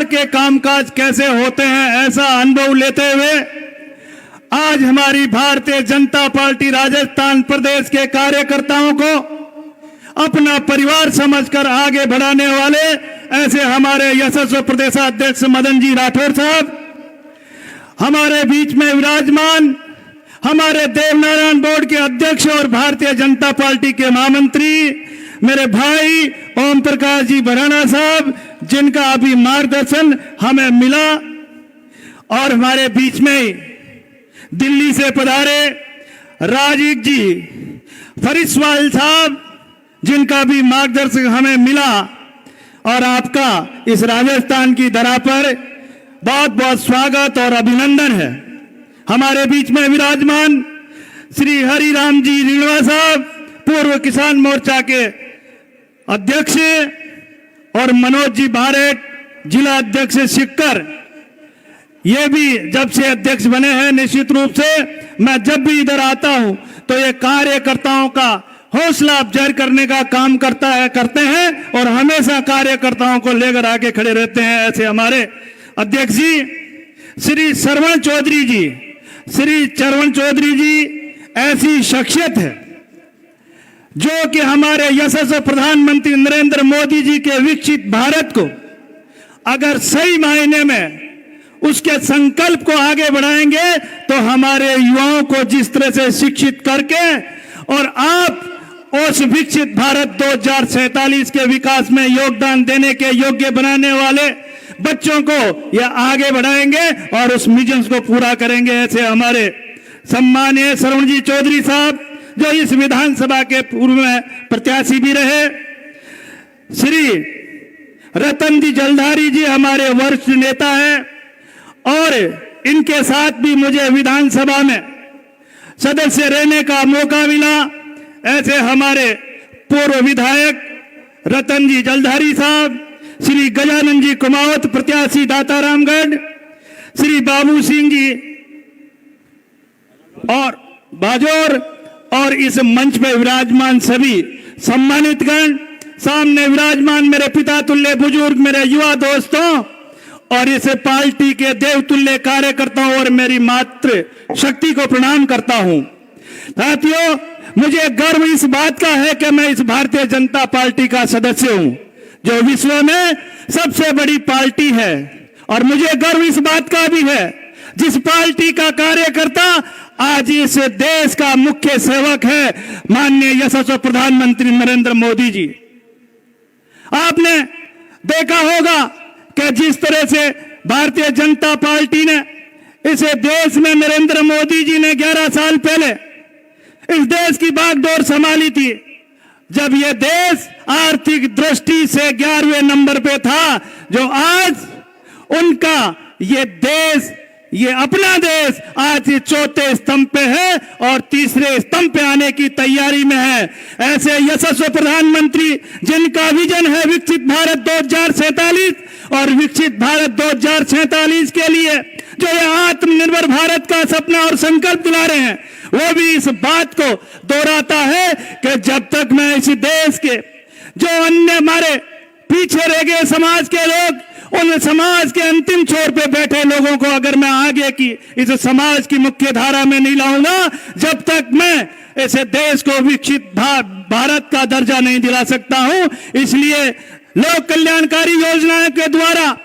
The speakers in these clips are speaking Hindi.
सरकार के कामकाज कैसे होते हैं ऐसा अनुभव लेते हुए आज हमारी भारतीय जनता पार्टी राजस्थान प्रदेश के कार्यकर्ताओं को अपना परिवार समझकर आगे बढ़ाने वाले ऐसे हमारे यशस्वी प्रदेशाध्यक्ष मदन जी राठौर साहब, हमारे बीच में विराजमान हमारे देवनारायण बोर्ड के अध्यक्ष और भारतीय जनता पार्टी के महामंत्री मेरे भाई ओम प्रकाश जी भराना साहब, जिनका अभी मार्गदर्शन हमें मिला, और हमारे बीच में दिल्ली से पधारे राजीव जी फरिसवाल साहब, जिनका भी मार्गदर्शन हमें मिला, और आपका इस राजस्थान की धरा पर बहुत बहुत स्वागत और अभिनंदन है। हमारे बीच में विराजमान श्री हरिराम जी रीणवा साहब, पूर्व किसान मोर्चा के अध्यक्ष, और मनोज जी भारत जिला अध्यक्ष सिक्कर, ये भी जब से अध्यक्ष बने हैं। निश्चित रूप से मैं जब भी इधर आता हूं तो ये कार्यकर्ताओं का हौसला अफजाई करने का काम करते हैं और हमेशा कार्यकर्ताओं को लेकर आगे खड़े रहते हैं। ऐसे हमारे अध्यक्ष जी श्री श्रवण चौधरी जी, श्री चरवण चौधरी जी ऐसी शख्सियत है जो कि हमारे यशस्वी प्रधानमंत्री नरेंद्र मोदी जी के विकसित भारत को अगर सही मायने में उसके संकल्प को आगे बढ़ाएंगे तो हमारे युवाओं को जिस तरह से शिक्षित करके और आप उस विकसित भारत 2047 के विकास में योगदान देने के योग्य बनाने वाले बच्चों को यह आगे बढ़ाएंगे और उस मिशन को पूरा करेंगे। ऐसे हमारे सम्मानीय श्रवण जी चौधरी साहब, जो इस विधानसभा के पूर्व में प्रत्याशी भी रहे, श्री रतन जी जलधारी जी हमारे वरिष्ठ नेता हैं, और इनके साथ भी मुझे विधानसभा में सदस्य रहने का मौका मिला। ऐसे हमारे पूर्व विधायक रतन जी जलधारी साहब, श्री गजानन जी कुमावत प्रत्याशी दातारामगढ़, श्री बाबू सिंह जी और बाजौर, और इस मंच पे विराजमान सभी सम्मानित गण, सामने विराजमान मेरे पिता तुल्य बुजुर्ग, मेरे युवा दोस्तों, और इस पार्टी के देवतुल्य कार्यकर्ताओं और मेरी मातृ शक्ति को प्रणाम करता हूं। साथियों, मुझे गर्व इस बात का है कि मैं इस भारतीय जनता पार्टी का सदस्य हूं, जो विश्व में सबसे बड़ी पार्टी है, और मुझे गर्व इस बात का भी है जिस पार्टी का कार्यकर्ता आज इस देश का मुख्य सेवक है, माननीय यशस्वी प्रधानमंत्री नरेंद्र मोदी जी। आपने देखा होगा कि जिस तरह से भारतीय जनता पार्टी ने इस देश में नरेंद्र मोदी जी ने 11 साल पहले इस देश की बागडोर संभाली थी, जब यह देश आर्थिक दृष्टि से 11वें नंबर पे था, जो आज उनका ये देश, ये अपना देश आज चौथे स्तंभ पे है और तीसरे स्तंभ पे आने की तैयारी में है। ऐसे यशस्वी प्रधानमंत्री जिनका विजन है विकसित भारत 2047 और विकसित भारत 2047 के लिए जो ये आत्मनिर्भर भारत का सपना और संकल्प दिला रहे हैं, वो भी इस बात को दोहराता है कि जब तक मैं इस देश के जो अन्य हमारे पीछे रह गए समाज के लोग, उन समाज के अंतिम छोर पे बैठे लोगों को अगर मैं आगे की इस समाज की मुख्य धारा में नहीं लाऊंगा, जब तक मैं ऐसे देश को विकसित भारत का दर्जा नहीं दिला सकता हूं। इसलिए लोक कल्याणकारी योजनाओं के द्वारा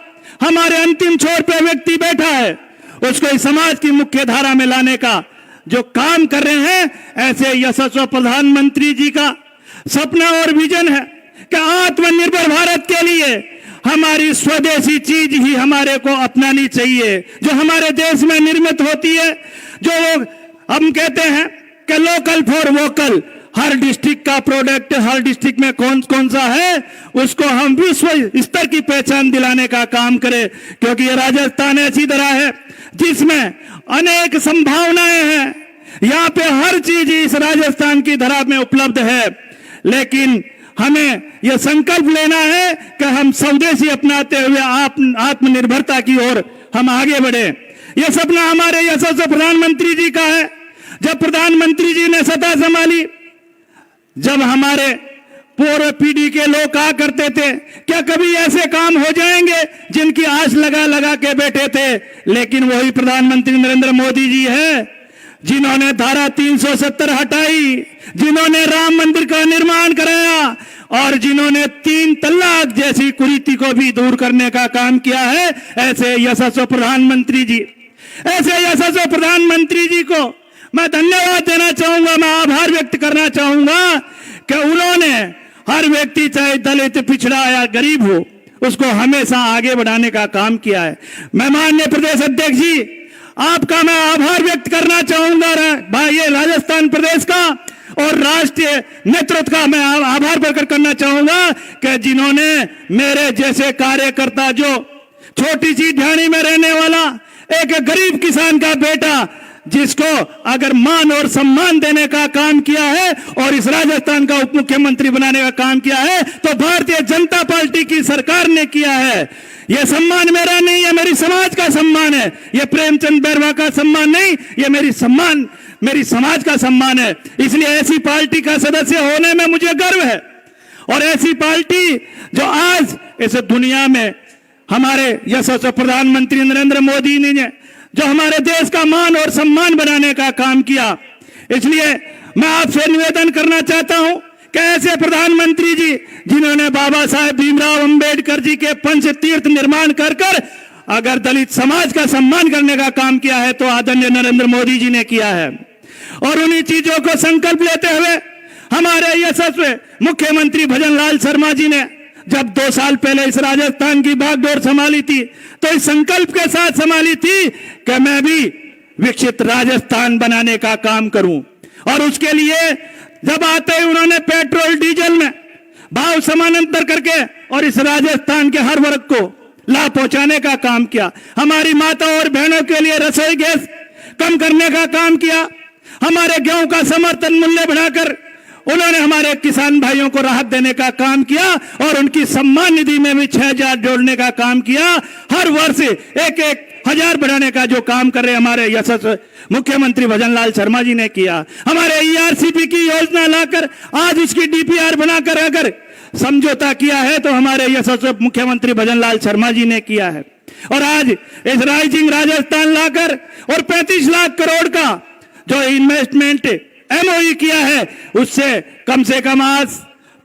हमारे अंतिम छोर पे व्यक्ति बैठा है, उसको इस समाज की मुख्य धारा में लाने का जो काम कर रहे हैं, ऐसे यशस्वी प्रधानमंत्री जी का सपना और विजन है कि आत्मनिर्भर भारत के लिए हमारी स्वदेशी चीज ही हमारे को अपनानी चाहिए, जो हमारे देश में निर्मित होती है। जो हम कहते हैं कि local for vocal, her district का प्रोडक्ट हर डिस्ट्रिक्ट में कौन कौन सा है, उसको हम विश्व स्तर की पहचान दिलाने का काम करें, क्योंकि ये राजस्थान ऐसी तरह है जिसमें अनेक संभावनाएं हैं। यहाँ पे हर चीज इस राजस्थान की धरा में उपलब्ध है, लेकिन हमें यह संकल्प लेना है कि हम स्वदेशी अपनाते हुए आत्मनिर्भरता की ओर हम आगे बढ़े। यह सपना हमारे यशस्वी प्रधानमंत्री जी का है। जब प्रधानमंत्री जी ने सत्ता संभाली, जब हमारे पूर्व पीढ़ी के लोग कहा करते थे, क्या कभी ऐसे काम हो जाएंगे जिनकी आस लगा लगा के बैठे थे? लेकिन वही प्रधानमंत्री नरेंद्र मोदी जी है जिन्होंने धारा 370 हटाई, जिन्होंने राम मंदिर का निर्माण कराया और जिन्होंने 3 तलाक जैसी कुरीति को भी दूर करने का काम किया है। ऐसे यशस्वी प्रधानमंत्री जी, ऐसे यशस्वी प्रधानमंत्री जी को मैं धन्यवाद देना चाहूंगा, मैं आभार व्यक्त करना चाहूंगा कि उन्होंने हर व्यक्ति, चाहे दलित, पिछड़ा या गरीब हो, उसको हमेशा आगे बढ़ाने का काम किया है। मैं माननीय प्रदेश अध्यक्ष जी, आपका मैं आभार व्यक्त करना चाहूंगा भाई, ये राजस्थान प्रदेश का और राष्ट्रीय नेतृत्व का मैं आभार प्रकट करना चाहूंगा कि जिन्होंने मेरे जैसे कार्यकर्ता, जो छोटी सी ढाणी में रहने वाला एक गरीब किसान का बेटा, जिसको अगर मान और सम्मान देने का काम किया है और इस राजस्थान का उप मुख्यमंत्री बनाने का काम किया है, तो भारतीय जनता पार्टी की सरकार ने किया है। यह सम्मान मेरा नहीं है, मेरी समाज का सम्मान है। यह प्रेमचंद बैरवा का सम्मान नहीं, यह मेरी समाज का सम्मान है। इसलिए ऐसी पार्टी का सदस्य होने में मुझे गर्व है। और ऐसी पार्टी जो आज इस दुनिया में हमारे यशस्वी प्रधानमंत्री नरेंद्र मोदी ने जो हमारे देश का मान और सम्मान बनाने का काम किया, इसलिए मैं आपसे निवेदन करना चाहता हूं कि ऐसे प्रधानमंत्री जी जिन्होंने बाबा साहेब भीमराव अंबेडकर जी के पंच तीर्थ निर्माण कर अगर दलित समाज का सम्मान करने का काम किया है, तो आदरणीय नरेंद्र मोदी जी ने किया है। और उन्हीं चीजों को संकल्प लेते हुए हमारे यशस्वी मुख्यमंत्री भजन लाल शर्मा जी ने जब 2 साल पहले इस राजस्थान की बागडोर संभाली थी, तो इस संकल्प के साथ संभाली थी कि मैं भी विकसित राजस्थान बनाने का काम करूं। और उसके लिए जब आते ही उन्होंने पेट्रोल डीजल में भाव समानांतर करके और इस राजस्थान के हर वर्ग को लाभ पहुंचाने का काम किया। हमारी माता और बहनों के लिए रसोई गैस कम करने का काम किया। हमारे गेहूं का समर्थन मूल्य बढ़ाकर उन्होंने हमारे किसान भाइयों को राहत देने का काम किया और उनकी सम्मान निधि में भी 6,000 जोड़ने का काम किया। हर वर्ष 1-1 हजार बढ़ाने का जो काम कर रहे हमारे यशस्वी मुख्यमंत्री भजन लाल शर्मा जी ने किया। हमारे ईआरसीपी की योजना लाकर आज उसकी डीपीआर बनाकर अगर समझौता किया है, तो हमारे यशस्वी मुख्यमंत्री भजन लाल शर्मा जी ने किया है। और आज इस राइजिंग राजस्थान लाकर और 35 लाख करोड़ का जो इन्वेस्टमेंट एमओयू किया है, उससे कम से कम आज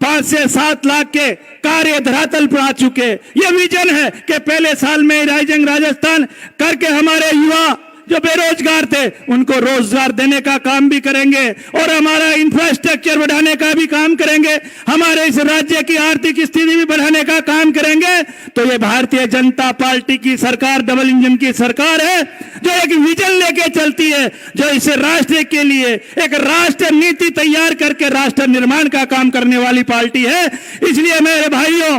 5 से 7 लाख के कार्य धरातल पर आ चुके। ये विजन है कि पहले साल में राइजिंग राजस्थान करके हमारे युवा जो बेरोजगार थे उनको रोजगार देने का काम भी करेंगे और हमारा इंफ्रास्ट्रक्चर बढ़ाने का भी काम करेंगे, हमारे इस राज्य की आर्थिक स्थिति भी बढ़ाने का काम करेंगे। तो ये भारतीय जनता पार्टी की सरकार डबल इंजन की सरकार है, जो एक विजन लेके चलती है, जो इस राष्ट्र के लिए एक राष्ट्र नीति तैयार करके राष्ट्र निर्माण का काम करने वाली पार्टी है। इसलिए मेरे भाइयों,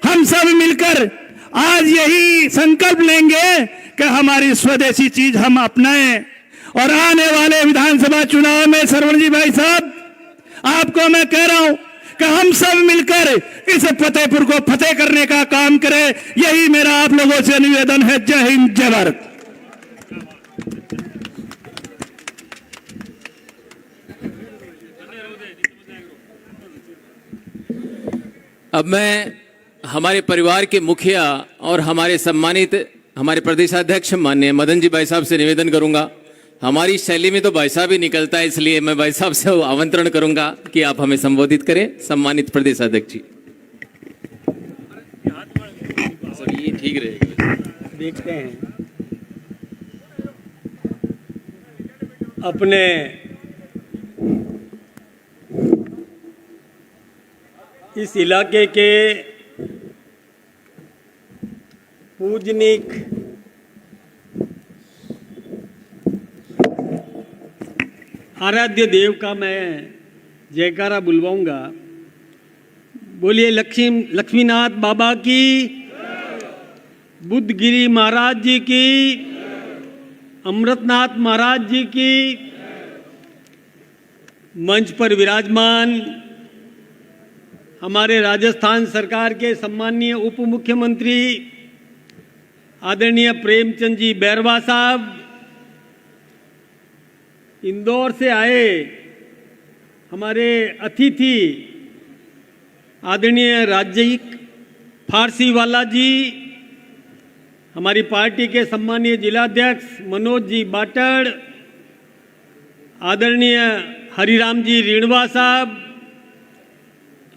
हम सब मिलकर आज यही संकल्प लेंगे कि हमारी स्वदेशी चीज हम अपनाएं और आने वाले विधानसभा चुनाव में सरवण जी भाई साहब, आपको मैं कह रहा हूं कि हम सब मिलकर इस फतेहपुर को फतेह करने का काम करें। यही मेरा आप लोगों से निवेदन है। जय हिंद, जय भारत। अब मैं हमारे परिवार के मुखिया और हमारे सम्मानित हमारे प्रदेशाध्यक्ष माननीय मदन जी भाई साहब से निवेदन करूंगा। हमारी शैली में तो भाई साहब ही निकलता है, इसलिए मैं भाई साहब से आमंत्रण करूंगा कि आप हमें संबोधित करें। सम्मानित प्रदेशाध्यक्ष जी, सर ये ठीक रहेगा। देखते हैं अपने इस इलाके के पूजनीक आराध्य देव का मैं जयकारा बुलवाऊंगा। बोलिए लक्ष्मीनाथ बाबा की, बुद्धगिरी महाराज जी की, अमृतनाथ महाराज जी की। मंच पर विराजमान हमारे राजस्थान सरकार के सम्माननीय उप मुख्यमंत्री आदरणीय प्रेमचंद जी बैरवा साहब, इंदौर से आए हमारे अतिथि आदरणीय राजीव फारसीवाला जी, हमारी पार्टी के सम्मानीय जिलाध्यक्ष मनोज जी बाटड़, आदरणीय हरिराम जी रीणवा साहब,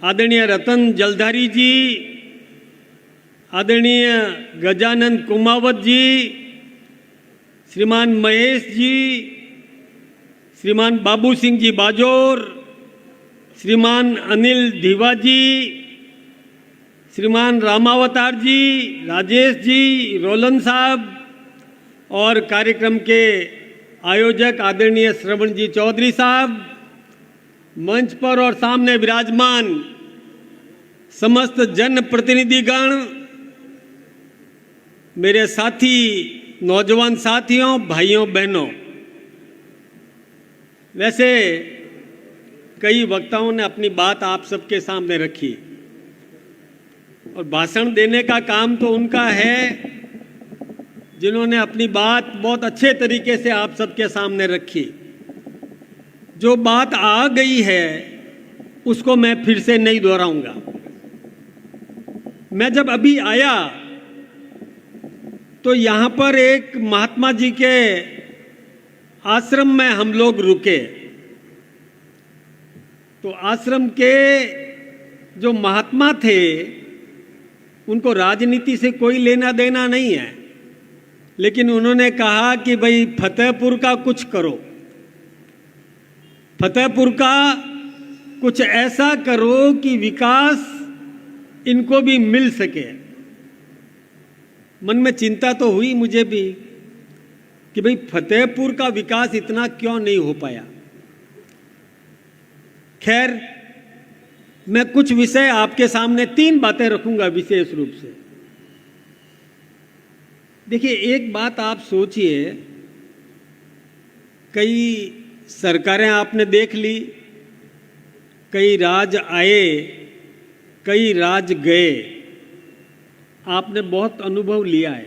आदरणीय रतन जलधारी जी, आदरणीय गजानन कुमावत जी, श्रीमान महेश जी, श्रीमान बाबू सिंह जी बाजोर, श्रीमान अनिल धीवा जी, श्रीमान रामावतार जी, राजेश जी, रोलन साहब और कार्यक्रम के आयोजक आदरणीय श्रवण जी चौधरी साहब, मंच पर और सामने विराजमान समस्त जन प्रतिनिधिगण, मेरे साथी नौजवान साथियों, भाइयों बहनों, वैसे कई वक्ताओं ने अपनी बात आप सबके सामने रखी और भाषण देने का काम तो उनका है जिन्होंने अपनी बात बहुत अच्छे तरीके से आप सबके सामने रखी। जो बात आ गई है उसको मैं फिर से नहीं दोहराऊंगा। मैं जब अभी आया तो यहाँ पर एक महात्मा जी के आश्रम में हम लोग रुके। तो आश्रम के जो महात्मा थे उनको राजनीति से कोई लेना देना नहीं है, लेकिन उन्होंने कहा कि भाई फतेहपुर का कुछ करो, फतेहपुर का कुछ ऐसा करो कि विकास इनको भी मिल सके। मन में चिंता तो हुई मुझे भी कि भाई फतेहपुर का विकास इतना क्यों नहीं हो पाया। खैर, मैं कुछ विषय आपके सामने 3 बातें रखूंगा विशेष रूप से। देखिए, एक बात आप सोचिए, कई सरकारें आपने देख ली, कई राज आए, कई राज गए, आपने बहुत अनुभव लिया है।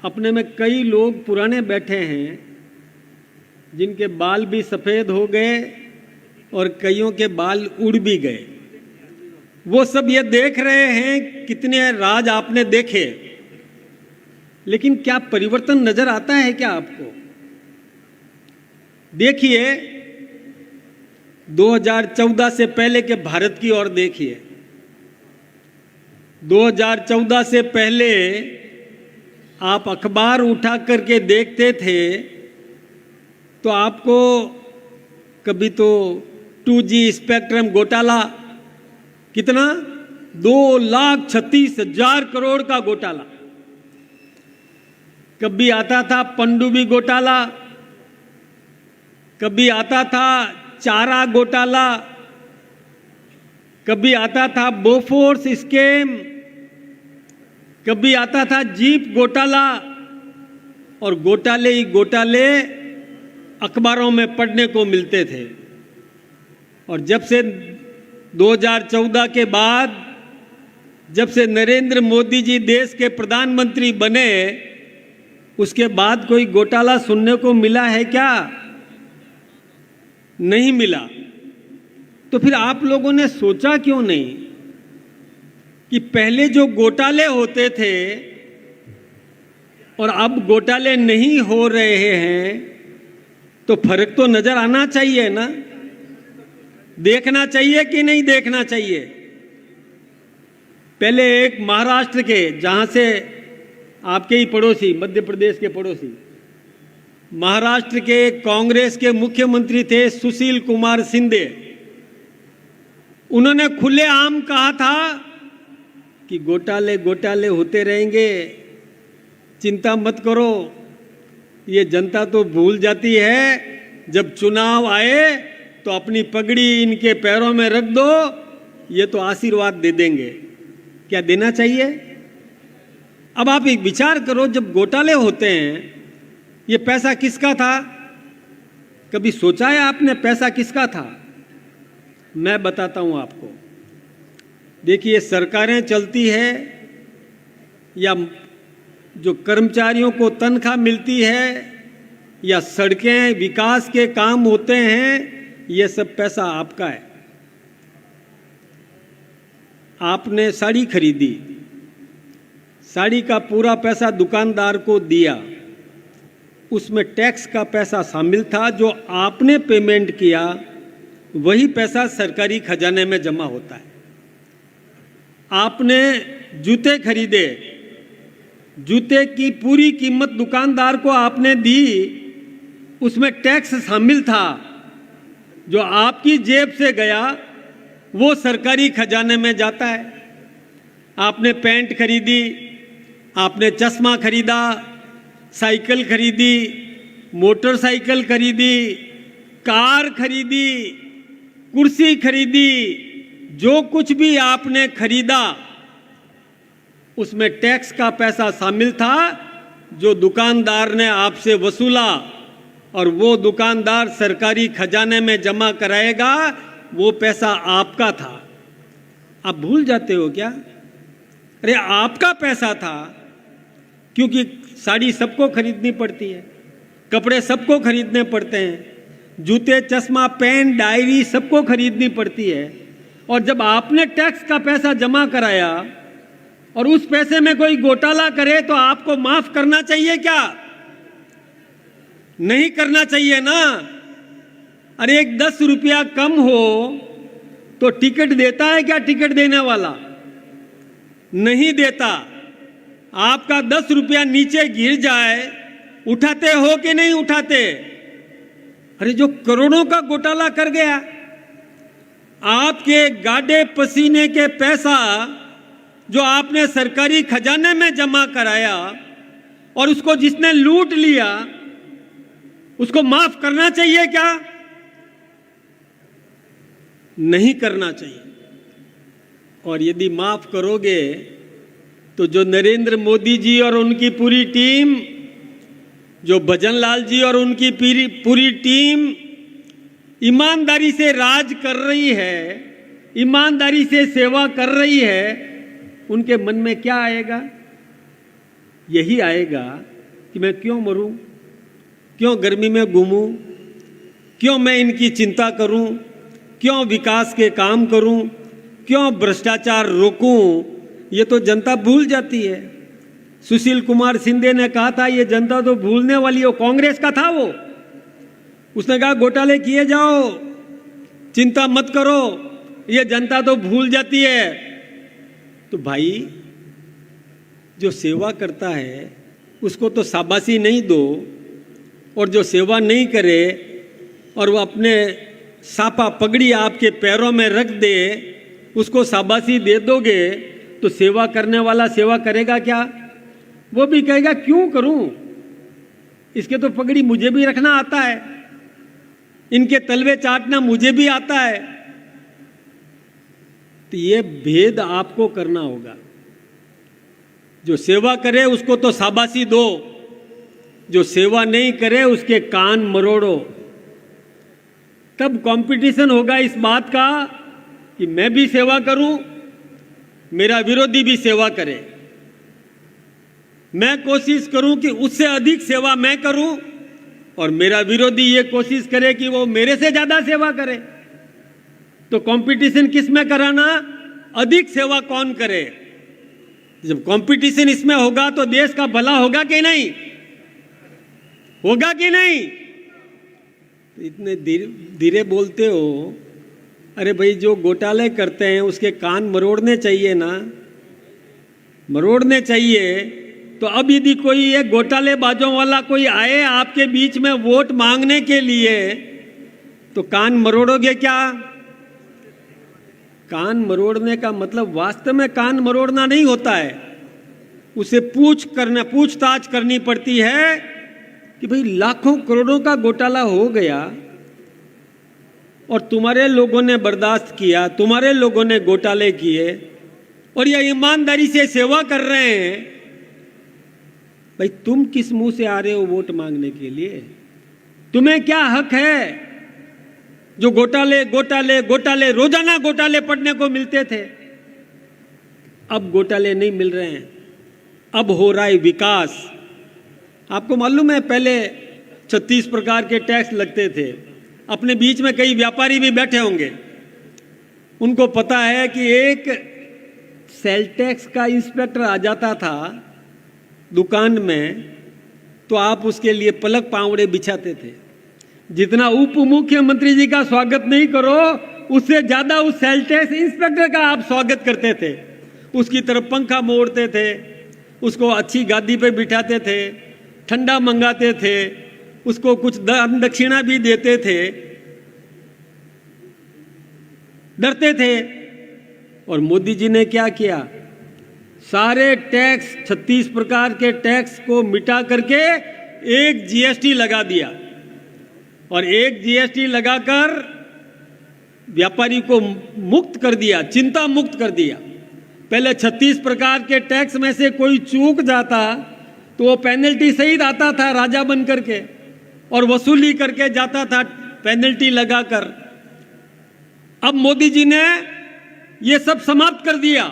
अपने में कई लोग पुराने बैठे हैं जिनके बाल भी सफ़ेद हो गए और कईयों के बाल उड़ भी गए। वो सब ये देख रहे हैं कितने राज आपने देखे, लेकिन क्या परिवर्तन नजर आता है क्या आपको? देखिए, 2014 से पहले के भारत की ओर देखिए। 2014 से पहले आप अखबार उठा करके देखते थे तो आपको कभी तो 2G स्पेक्ट्रम घोटाला, कितना 2,36,000 करोड़ का घोटाला, कभी आता था पनडुब्बी घोटाला, कभी आता था चारा घोटाला, कभी आता था बोफोर्स स्कैम, कभी आता था जीप घोटाला, और घोटाले ही घोटाले अखबारों में पढ़ने को मिलते थे। और जब से 2014 के बाद, जब से नरेंद्र मोदी जी देश के प्रधानमंत्री बने, उसके बाद कोई घोटाला सुनने को मिला है क्या? नहीं मिला। तो फिर आप लोगों ने सोचा क्यों नहीं कि पहले जो घोटाले होते थे और अब घोटाले नहीं हो रहे हैं, तो फर्क तो नजर आना चाहिए ना? देखना चाहिए कि नहीं देखना चाहिए? पहले एक महाराष्ट्र के, जहां से आपके ही पड़ोसी, मध्य प्रदेश के पड़ोसी, महाराष्ट्र के कांग्रेस के मुख्यमंत्री थे सुशील कुमार शिंदे। उन्होंने खुलेआम कहा था कि घोटाले घोटाले होते रहेंगे, चिंता मत करो, ये जनता तो भूल जाती है, जब चुनाव आए तो अपनी पगड़ी इनके पैरों में रख दो, ये तो आशीर्वाद दे देंगे। क्या देना चाहिए? अब आप एक विचार करो, जब घोटाले होते हैं, ये पैसा किसका था? कभी सोचा है आपने पैसा किसका था? मैं बताता हूं आपको। देखिए, सरकारें चलती है या जो कर्मचारियों को तनख्वाह मिलती है या सड़कें, विकास के काम होते हैं, ये सब पैसा आपका है। आपने साड़ी खरीदी, साड़ी का पूरा पैसा दुकानदार को दिया, उसमें टैक्स का पैसा शामिल था। जो आपने पेमेंट किया वही पैसा सरकारी खजाने में जमा होता है। आपने जूते खरीदे, जूते की पूरी कीमत दुकानदार को आपने दी, उसमें टैक्स शामिल था। जो आपकी जेब से गया वो सरकारी खजाने में जाता है। आपने पैंट खरीदी, आपने चश्मा खरीदा, साइकिल खरीदी, मोटरसाइकिल खरीदी, कार खरीदी, कुर्सी खरीदी, जो कुछ भी आपने खरीदा उसमें टैक्स का पैसा शामिल था जो दुकानदार ने आपसे वसूला, और वो दुकानदार सरकारी खजाने में जमा कराएगा। वो पैसा आपका था। आप भूल जाते हो क्या? अरे आपका पैसा था, क्योंकि साड़ी सबको खरीदनी पड़ती है, कपड़े सबको खरीदने पड़ते हैं, जूते, चश्मा, पेन, डायरी सबको खरीदनी पड़ती है। और जब आपने टैक्स का पैसा जमा कराया और उस पैसे में कोई घोटाला करे तो आपको माफ करना चाहिए क्या? नहीं करना चाहिए ना। अरे एक 10 रुपया कम हो तो टिकट देता है क्या टिकट देने वाला? नहीं देता। आपका 10 रुपया नीचे गिर जाए, उठाते हो कि नहीं उठाते? अरे जो करोड़ों का घोटाला कर गया, आपके गाड़े पसीने के पैसा जो आपने सरकारी खजाने में जमा कराया और उसको जिसने लूट लिया उसको माफ करना चाहिए क्या? नहीं करना चाहिए। और यदि माफ करोगे तो जो नरेंद्र मोदी जी और उनकी पूरी टीम, जो भजन लाल जी और उनकी पूरी टीम ईमानदारी से राज कर रही है, ईमानदारी से सेवा कर रही है, उनके मन में क्या आएगा? यही आएगा कि मैं क्यों मरूं, क्यों गर्मी में घूमूं, क्यों मैं इनकी चिंता करूं, क्यों विकास के काम करूं, क्यों भ्रष्टाचार रोकूं। ये तो जनता भूल जाती है। सुशील कुमार शिंदे ने कहा था ये जनता तो भूलने वाली हो, कांग्रेस का था वो। उसने कहा घोटाले किए जाओ, चिंता मत करो, ये जनता तो भूल जाती है। तो भाई जो सेवा करता है उसको तो शाबाशी नहीं दो, और जो सेवा नहीं करे और वो अपने सापा पगड़ी आपके पैरों में रख दे उसको शाबाशी दे दोगे तो सेवा करने वाला सेवा करेगा क्या? वो भी कहेगा क्यों करूं, इसके तो पगड़ी मुझे भी रखना आता है, इनके तलवे चाटना मुझे भी आता है। तो ये भेद आपको करना होगा। जो सेवा करे उसको तो शाबाशी दो, जो सेवा नहीं करे उसके कान मरोड़ो। तब कंपटीशन होगा इस बात का कि मैं भी सेवा करूं, मेरा विरोधी भी सेवा करे। मैं कोशिश करूं कि उससे अधिक सेवा मैं करूं और मेरा विरोधी ये कोशिश करे कि वो मेरे से ज्यादा सेवा करे। तो कंपटीशन किस में कराना? अधिक सेवा कौन करे। जब कंपटीशन इसमें होगा तो देश का भला होगा कि नहीं? होगा कि नहीं? इतने धीरे बोलते हो। अरे भाई जो घोटाले करते हैं उसके कान मरोड़ने चाहिए ना, मरोड़ने चाहिए। तो अब यदि कोई ये घोटालेबाजों वाला कोई आए आपके बीच में वोट मांगने के लिए तो कान मरोड़ोगे क्या? कान मरोड़ने का मतलब वास्तव में कान मरोड़ना नहीं होता है, उसे पूछताछ करनी पड़ती है कि भाई लाखों करोड़ों का घोटाला हो गया और तुम्हारे लोगों ने बर्दाश्त किया, तुम्हारे लोगों ने घोटाले किए और ये ईमानदारी से सेवा कर रहे हैं। भाई तुम किस मुंह से आ रहे हो वोट मांगने के लिए? तुम्हें क्या हक है? जो घोटाले घोटाले घोटाले रोजाना घोटाले पढ़ने को मिलते थे, अब घोटाले नहीं मिल रहे हैं, अब हो रहा है विकास। आपको मालूम है पहले 36 प्रकार के टैक्स लगते थे। अपने बीच में कई व्यापारी भी बैठे होंगे, उनको पता है कि एक सेल टैक्स का इंस्पेक्टर आ जाता था दुकान में तो आप उसके लिए पलक पावड़े बिछाते थे। जितना उप मुख्यमंत्री जी का स्वागत नहीं करो, उससे ज्यादा उस सेल टैक्स इंस्पेक्टर का आप स्वागत करते थे। उसकी तरफ पंखा मोड़ते थे, उसको अच्छी गादी पे बिठाते थे, ठंडा मंगाते थे, उसको कुछ दक्षिणा भी देते थे, डरते थे। और मोदी जी ने क्या किया? सारे टैक्स 36 प्रकार के टैक्स को मिटा करके एक जीएसटी लगा दिया। और एक जीएसटी लगाकर व्यापारी को मुक्त कर दिया, चिंता मुक्त कर दिया। पहले 36 प्रकार के टैक्स में से कोई चूक जाता तो वो पेनल्टी सहित आता था राजा बन करके और वसूली करके जाता था पेनल्टी लगाकर। अब मोदी जी ने ये सब समाप्त कर दिया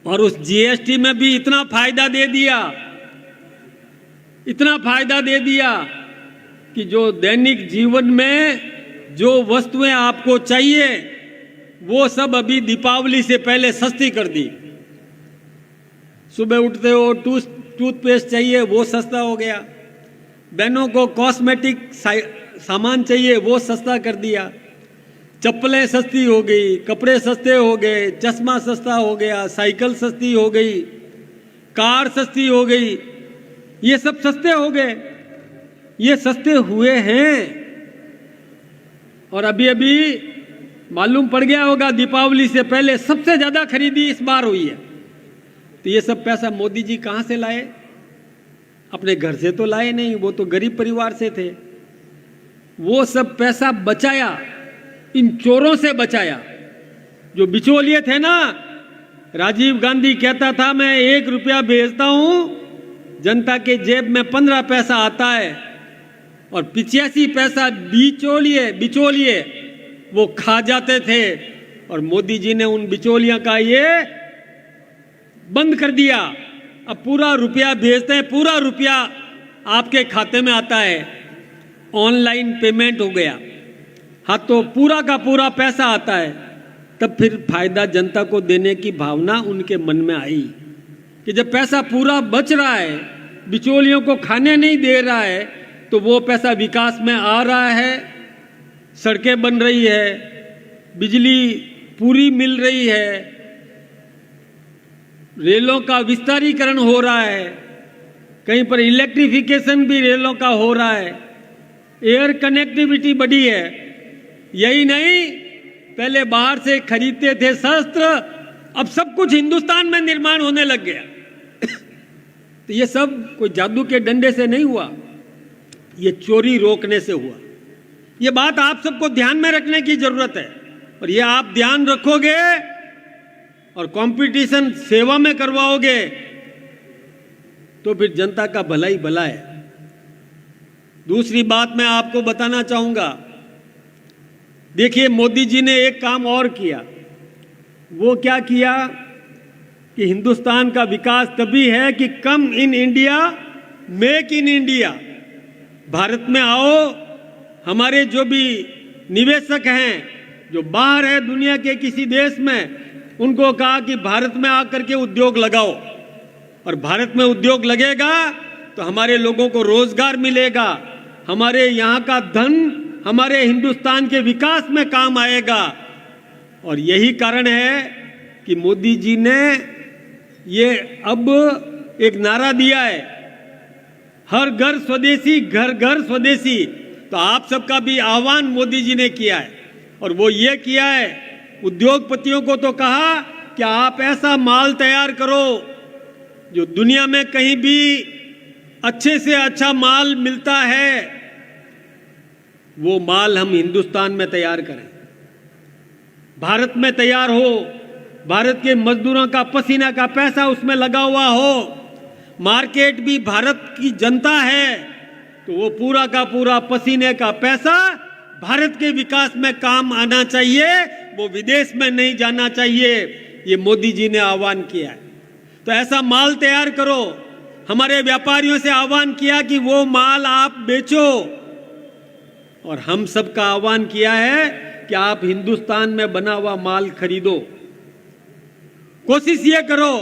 और उस जीएसटी में भी इतना फायदा दे दिया, इतना फायदा दे दिया कि जो दैनिक जीवन में जो वस्तुएं आपको चाहिए वो सब अभी दीपावली से पहले सस्ती कर दी। सुबह उठते हो टूथपेस्ट चाहिए, वो सस्ता हो गया। बहनों को कॉस्मेटिक सामान चाहिए, वो सस्ता कर दिया। चप्पलें सस्ती हो गई, कपड़े सस्ते हो गए, चश्मा सस्ता हो गया, साइकिल सस्ती हो गई, कार सस्ती हो गई। ये सब सस्ते हो गए, ये सस्ते हुए हैं। और अभी अभी मालूम पड़ गया होगा दीपावली से पहले सबसे ज्यादा खरीदी इस बार हुई है। तो ये सब पैसा मोदी जी कहां से लाए? अपने घर से तो लाए नहीं, वो तो गरीब परिवार से थे। वो सब पैसा बचाया, इन चोरों से बचाया। जो बिचौलिए थे ना, राजीव गांधी कहता था मैं 1 रुपया भेजता हूं, जनता के जेब में 15 पैसा आता है और 85 पैसा बिचौलिए वो खा जाते थे। और मोदी जी ने उन बिचौलियों का ये बंद कर दिया। अब पूरा रुपया भेजते हैं, पूरा रुपया आपके खाते में आता है। ऑनलाइन पेमेंट हो गया, हाँ, तो पूरा का पूरा पैसा आता है। तब फिर फायदा जनता को देने की भावना उनके मन में आई कि जब पैसा पूरा बच रहा है, बिचौलियों को खाने नहीं दे रहा है, तो वो पैसा विकास में आ रहा है। सड़कें बन रही है, बिजली पूरी मिल रही है, रेलों का विस्तारीकरण हो रहा है, कहीं पर इलेक्ट्रिफिकेशन भी रेलों का हो रहा है, एयर कनेक्टिविटी बढ़ी है। यही नहीं, पहले बाहर से खरीदते थे शस्त्र, अब सब कुछ हिंदुस्तान में निर्माण होने लग गया। तो ये सब कोई जादू के डंडे से नहीं हुआ, ये चोरी रोकने से हुआ। ये बात आप सबको ध्यान में रखने की जरूरत है। और ये आप ध्यान रखोगे और कंपटीशन सेवा में करवाओगे तो फिर जनता का भला ही भला है। दूसरी बात मैं आपको बताना चाहूंगा, देखिए मोदी जी ने एक काम और किया। वो क्या किया कि हिंदुस्तान का विकास तभी है कि come in India, make in India. Bharat में आओ, हमारे जो भी निवेशक हैं जो बाहर है दुनिया के किसी देश में, उनको कहा कि भारत में आकर के उद्योग लगाओ। और भारत में उद्योग लगेगा तो हमारे लोगों को रोजगार मिलेगा, हमारे यहाँ का धन हमारे हिंदुस्तान के विकास में काम आएगा। और यही कारण है कि मोदी जी ने ये अब एक नारा दिया है, हर घर स्वदेशी, घर घर स्वदेशी। तो आप सबका भी आह्वान मोदी जी ने किया है। और वो ये किया है, उद्योगपतियों को तो कहा कि आप ऐसा माल तैयार करो जो दुनिया में कहीं भी अच्छे से अच्छा माल मिलता है, वो माल हम हिंदुस्तान में तैयार करें, भारत में तैयार हो, भारत के मजदूरों का पसीना का पैसा उसमें लगा हुआ हो, मार्केट भी भारत की जनता है, तो वो पूरा का पूरा पसीने का पैसा भारत के विकास में काम आना चाहिए, वो विदेश में नहीं जाना चाहिए। ये मोदी जी ने आह्वान किया है। तो ऐसा माल तैयार करो। हमारे व्यापारियों से आह्वान किया कि वो माल आप बेचो। और हम सबका आह्वान किया है कि आप हिंदुस्तान में बना हुआ माल खरीदो। कोशिश ये करो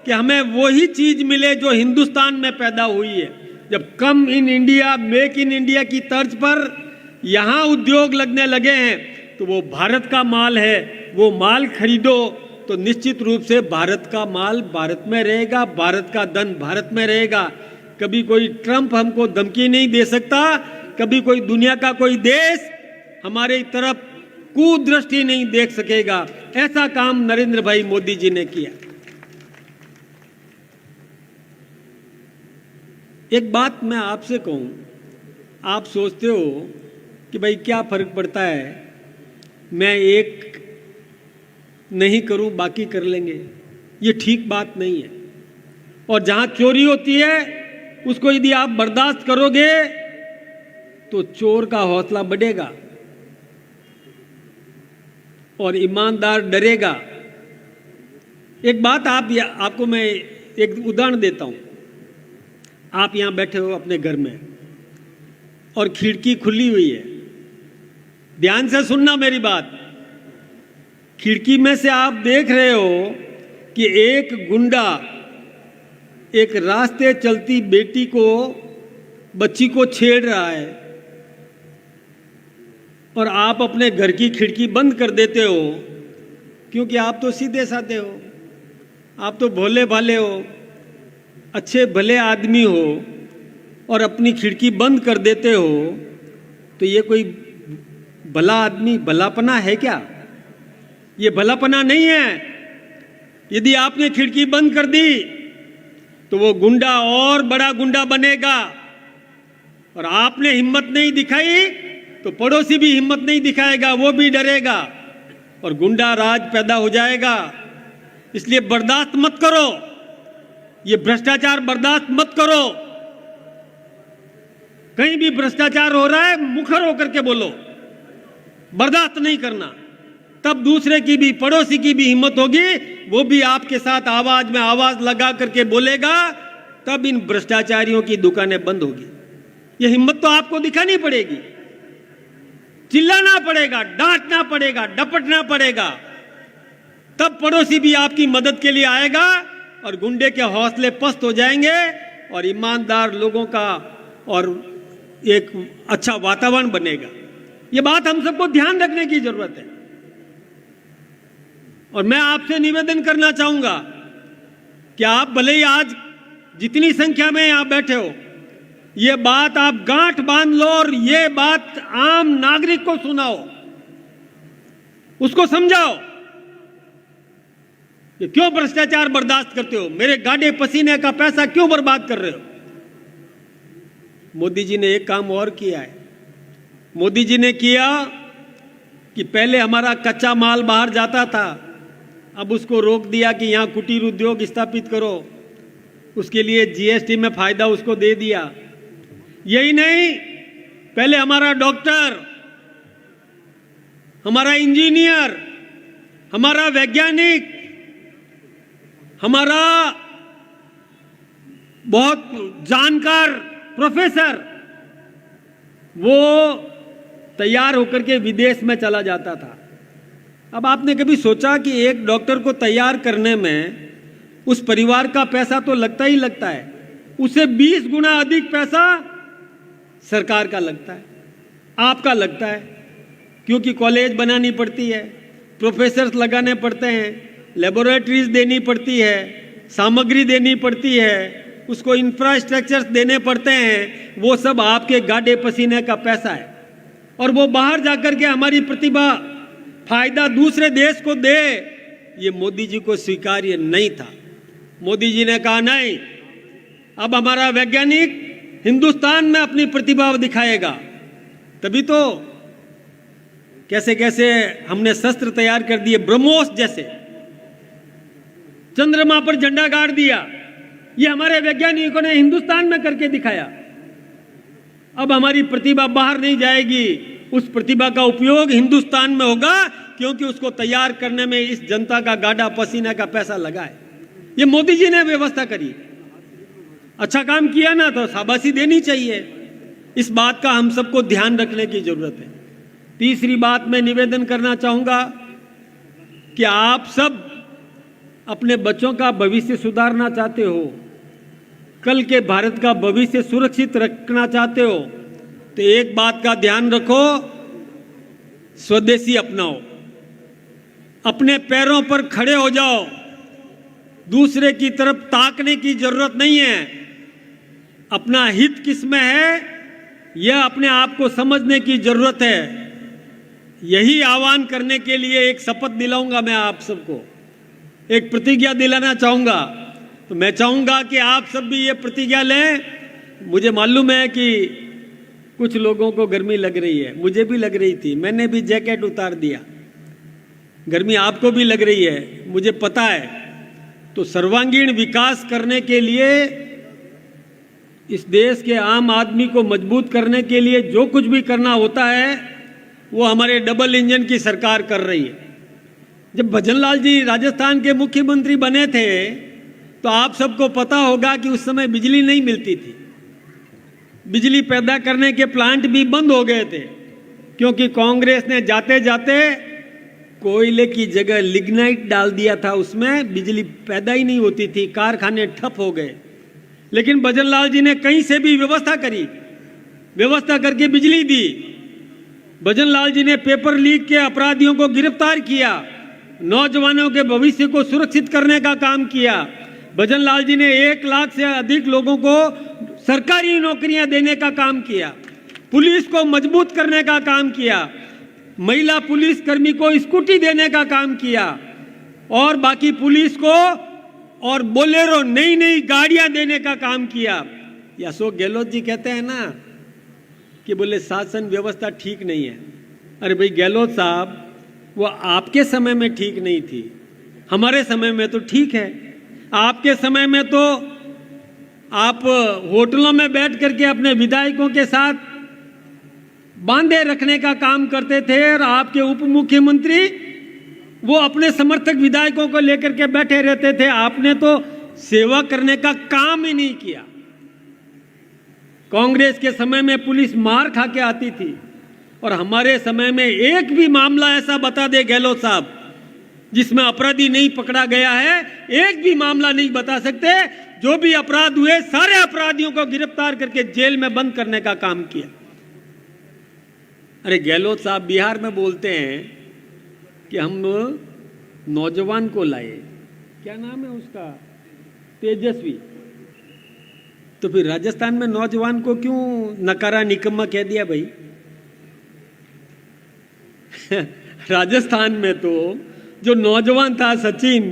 कि हमें वही चीज मिले जो हिंदुस्तान में पैदा हुई है। जब come in India, make in India की तर्ज पर यहाँ उद्योग लगने लगे हैं तो वो भारत का माल है, वो माल खरीदो तो निश्चित रूप से भारत का माल भारत में रहेगा, भारत का धन भारत में रहेगा। कभी कोई ट्रंप हमको धमकी नहीं दे सकता, कभी कोई दुनिया का कोई देश हमारे तरफ कुदृष्टि नहीं देख सकेगा। ऐसा काम नरेंद्र भाई मोदी जी ने किया। एक बात मैं आपसे कहूं, आप सोचते हो कि भाई क्या फर्क पड़ता है, मैं एक नहीं करूं बाकी कर लेंगे। ये ठीक बात नहीं है। और जहां चोरी होती है उसको यदि आप बर्दाश्त करोगे तो चोर का हौसला बढ़ेगा और ईमानदार डरेगा। एक बात आपको मैं एक उदाहरण देता हूं। आप यहां बैठे हो अपने घर में और खिड़की खुली हुई है। ध्यान से सुनना मेरी बात। खिड़की में से आप देख रहे हो कि एक गुंडा एक रास्ते चलती बेटी को, बच्ची को छेड़ रहा है और आप अपने घर की खिड़की बंद कर देते हो, क्योंकि आप तो सीधे साधे हो, आप तो भोले भाले हो, अच्छे भले आदमी हो और अपनी खिड़की बंद कर देते हो। तो ये कोई भला आदमी, भलापना है क्या? ये भलापना नहीं है। यदि आपने खिड़की बंद कर दी तो वो गुंडा और बड़ा गुंडा बनेगा और आपने हिम्मत नहीं दिखाई तो पड़ोसी भी हिम्मत नहीं दिखाएगा, वो भी डरेगा और गुंडा राज पैदा हो जाएगा। इसलिए बर्दाश्त मत करो, ये भ्रष्टाचार बर्दाश्त मत करो। कहीं भी भ्रष्टाचार हो रहा है मुखर होकर के बोलो, बर्दाश्त नहीं करना। तब दूसरे की भी, पड़ोसी की भी हिम्मत होगी, वो भी आपके साथ आवाज में आवाज लगा करके बोलेगा, तब इन भ्रष्टाचारियों की दुकानें बंद होगी। ये हिम्मत तो आपको दिखानी पड़ेगी, चिल्लाना पड़ेगा, डांटना पड़ेगा, डपटना पड़ेगा। तब पड़ोसी भी आपकी मदद के लिए आएगा और गुंडे के हौसले पस्त हो जाएंगे और ईमानदार लोगों का और एक अच्छा वातावरण बनेगा। ये बात हम सबको ध्यान रखने की जरूरत है। और मैं आपसे निवेदन करना चाहूंगा कि आप भले ही आज जितनी संख्या में यहां बैठे हो, ये बात आप गांठ बांध लो और ये बात आम नागरिक को सुनाओ, उसको समझाओ कि क्यों भ्रष्टाचार बर्दाश्त करते हो, मेरे गाढ़े पसीने का पैसा क्यों बर्बाद कर रहे हो। मोदी जी ने एक काम और किया है। मोदी जी ने किया कि पहले हमारा कच्चा माल बाहर जाता था, अब उसको रोक दिया कि यहां कुटीर उद्योग स्थापित करो, उसके लिए जीएसटी में फायदा उसको दे दिया। यही नहीं, पहले हमारा डॉक्टर, हमारा इंजीनियर, हमारा वैज्ञानिक, हमारा बहुत जानकार प्रोफेसर, वो तैयार होकर के विदेश में चला जाता था। अब आपने कभी सोचा कि एक डॉक्टर को तैयार करने में उस परिवार का पैसा तो लगता ही लगता है, उसे 20 गुना अधिक पैसा सरकार का लगता है, आपका लगता है, क्योंकि कॉलेज बनानी पड़ती है, प्रोफेसर्स लगाने पड़ते हैं, लेबोरेटरीज देनी पड़ती है, सामग्री देनी पड़ती है, उसको इंफ्रास्ट्रक्चर्स देने पड़ते हैं। वो सब आपके गाढ़े पसीने का पैसा है और वो बाहर जाकर के हमारी प्रतिभा, फायदा दूसरे देश को दे, ये मोदी जी को स्वीकार्य नहीं था। मोदी जी ने कहा नहीं, अब हमारा वैज्ञानिक हिंदुस्तान में अपनी प्रतिभा दिखाएगा। तभी तो कैसे कैसे हमने शस्त्र तैयार कर दिए, ब्रह्मोस जैसे, चंद्रमा पर झंडा गाड़ दिया। ये हमारे वैज्ञानिकों ने हिंदुस्तान में करके दिखाया। अब हमारी प्रतिभा बाहर नहीं जाएगी, उस प्रतिभा का उपयोग हिंदुस्तान में होगा, क्योंकि उसको तैयार करने में इस जनता का गाढ़ा पसीना का पैसा लगा है। ये मोदी जी ने व्यवस्था करी। अच्छा काम किया ना, तो शाबाशी देनी चाहिए। इस बात का हम सबको ध्यान रखने की जरूरत है। तीसरी बात मैं निवेदन करना चाहूंगा कि आप सब अपने बच्चों का भविष्य सुधारना चाहते हो, कल के भारत का भविष्य सुरक्षित रखना चाहते हो, तो एक बात का ध्यान रखो, स्वदेशी अपनाओ, अपने पैरों पर खड़े हो जाओ, दूसरे की तरफ ताकने की जरूरत नहीं है। अपना हित किसमें है यह अपने आप को समझने की जरूरत है। यही आह्वान करने के लिए एक शपथ दिलाऊंगा मैं आप सबको, एक प्रतिज्ञा दिलाना चाहूंगा। तो मैं चाहूंगा कि आप सब भी ये प्रतिज्ञा लें। मुझे मालूम है कि कुछ लोगों को गर्मी लग रही है, मुझे भी लग रही थी, मैंने भी जैकेट उतार दिया। गर्मी आपको भी लग रही है, मुझे पता है। तो सर्वांगीण विकास करने के लिए, इस देश के आम आदमी को मजबूत करने के लिए जो कुछ भी करना होता है वो हमारे डबल इंजन की सरकार कर रही है। जब भजनलाल जी राजस्थान के मुख्यमंत्री बने थे तो आप सबको पता होगा कि उस समय बिजली नहीं मिलती थी, बिजली पैदा करने के प्लांट भी बंद हो गए थे, क्योंकि कांग्रेस ने जाते जाते कोयले की जगह लिग्नाइट डाल दिया था, उसमें बिजली पैदा ही नहीं होती थी, कारखाने ठप हो गए। लेकिन भजनलाल जी ने कहीं से भी व्यवस्था करी, व्यवस्था करके बिजली दी। भजनलाल जी ने पेपर लीक के अपराधियों को गिरफ्तार किया, नौजवानों के भविष्य को सुरक्षित करने का काम किया। भजनलाल जी ने 1 लाख से अधिक लोगों को सरकारी नौकरियां देने का काम किया, पुलिस को मजबूत करने का काम किया, महिला पुलिस कर्मी को स्कूटी देने का काम किया, और बाकी पुलिस को और बोलेरो नई नई गाड़ियां देने का काम किया। ये अशोक गहलोत जी कहते हैं ना कि बोले शासन व्यवस्था ठीक नहीं है। अरे भाई गहलोत साहब, वो आपके समय में ठीक नहीं थी, हमारे समय में तो ठीक है। आपके समय में तो आप होटलों में बैठ करके अपने विधायकों के साथ बांधे रखने का काम करते थे, और आपके उप मुख्यमंत्री वो अपने समर्थक विधायकों को लेकर के बैठे रहते थे। आपने तो सेवा करने का काम ही नहीं किया। कांग्रेस के समय में पुलिस मार खा के आती थी, और हमारे समय में एक भी मामला ऐसा बता दे गहलोत साहब जिसमें अपराधी नहीं पकड़ा गया है, एक भी मामला नहीं बता सकते। जो भी अपराध हुए सारे अपराधियों को गिरफ्तार करके जेल में बंद करने का काम किया। अरे गहलोत साहब बिहार में बोलते हैं कि हम नौजवान को लाए, क्या नाम है उसका, तेजस्वी। तो फिर राजस्थान में नौजवान को क्यों नकारा निकम्मा कह दिया भाई? राजस्थान में तो जो नौजवान था सचिन,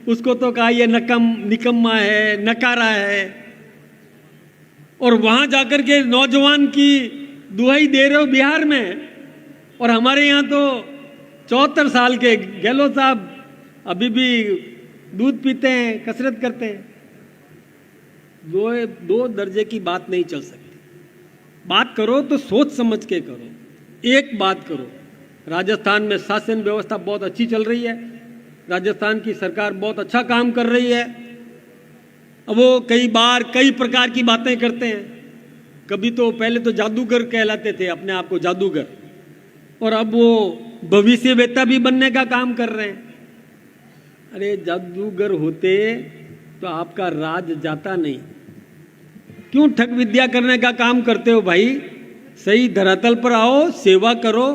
उसको तो कहा ये निकम्मा है, नकारा है, और वहां जाकर के नौजवान की दुहाई दे रहे हो बिहार में। और हमारे यहाँ तो 74 साल के गहलोत साहब अभी भी दूध पीते हैं, कसरत करते हैं। दो दर्जे की बात नहीं चल सकती। बात करो तो सोच समझ के करो। एक बात करो, राजस्थान में शासन व्यवस्था बहुत अच्छी चल रही है, राजस्थान की सरकार बहुत अच्छा काम कर रही है। अब वो कई बार कई प्रकार की बातें करते हैं। कभी तो पहले तो जादूगर कहलाते थे अपने आप को, जादूगर, और अब वो भविष्यवेत्ता भी बनने का काम कर रहे हैं। अरे जादूगर होते तो आपका राज जाता नहीं। क्यों ठग विद्या करने का काम करते हो भाई? सही धरातल पर आओ, सेवा करो।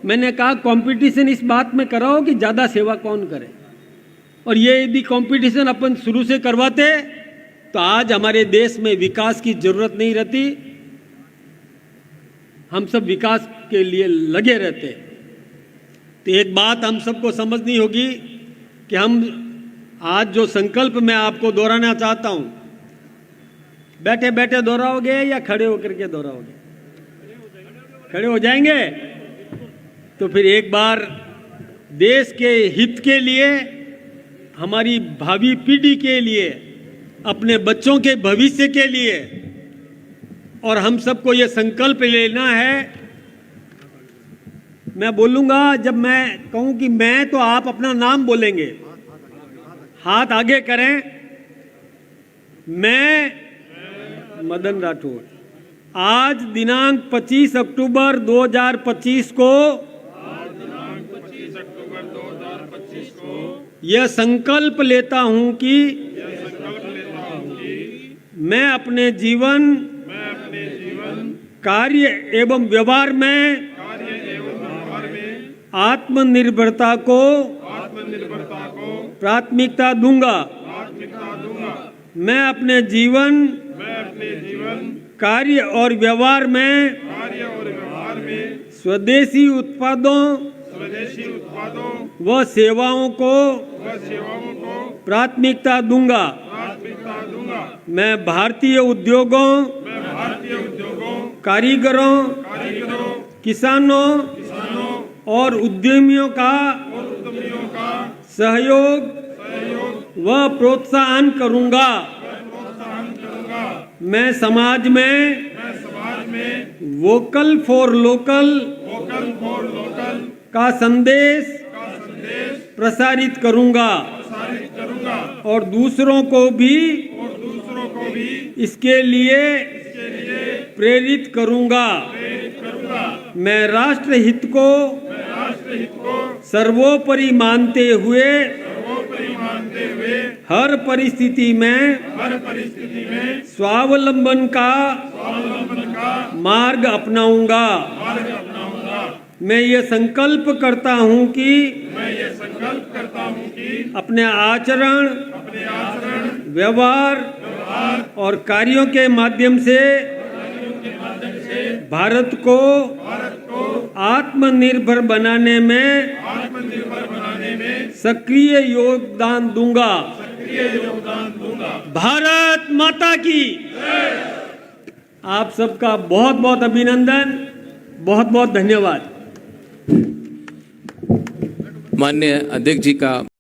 मैंने कहा कंपटीशन इस बात में कराओ कि ज्यादा सेवा कौन करे, और ये यदि कंपटीशन अपन शुरू से करवाते तो आज हमारे देश में विकास की जरूरत नहीं रहती। हम सब विकास के लिए लगे रहते। तो एक बात हम सबको समझनी होगी कि हम आज जो संकल्प मैं आपको दोहराना चाहता हूं, बैठे बैठे दोहराओगे या खड़े होकर के दोहराओगे? खड़े हो जाएंगे? तो फिर एक बार देश के हित के लिए, हमारी भावी पीढ़ी के लिए, अपने बच्चों के भविष्य के लिए, और हम सबको ये संकल्प लेना है। मैं बोलूंगा, जब मैं कहूं कि मैं, तो आप अपना नाम बोलेंगे, हाथ आगे करें। मैं मदन राठौड़ आज दिनांक 25 अक्टूबर 2025 को यह संकल्प लेता हूं कि मैं अपने जीवन कार्य एवं व्यवहार में आत्मनिर्भरता को प्राथमिकता दूंगा। मैं अपने जीवन कार्य और व्यवहार में स्वदेशी उत्पादों व सेवाओं को प्राथमिकता दूंगा। मैं भारतीय उद्योगों, कारीगरों, किसानों और उद्यमियों का सहयोग व प्रोत्साहन करूंगा। मैं समाज में वोकल फॉर लोकल का संदेश प्रसारित करूंगा और दूसरों को भी इसके लिए प्रेरित करूंगा। मैं राष्ट्र हित को सर्वोपरि मानते हुए हर परिस्थिति में स्वावलंबन का मार्ग अपनाऊंगा। मैं ये संकल्प करता हूं कि अपने आचरण, व्यवहार और कार्यों के माध्यम से भारत को आत्मनिर्भर बनाने में सक्रिय योगदान दूंगा। भारत माता की। आप सबका बहुत बहुत अभिनंदन, बहुत बहुत धन्यवाद। माननीय अध्यक्ष जी का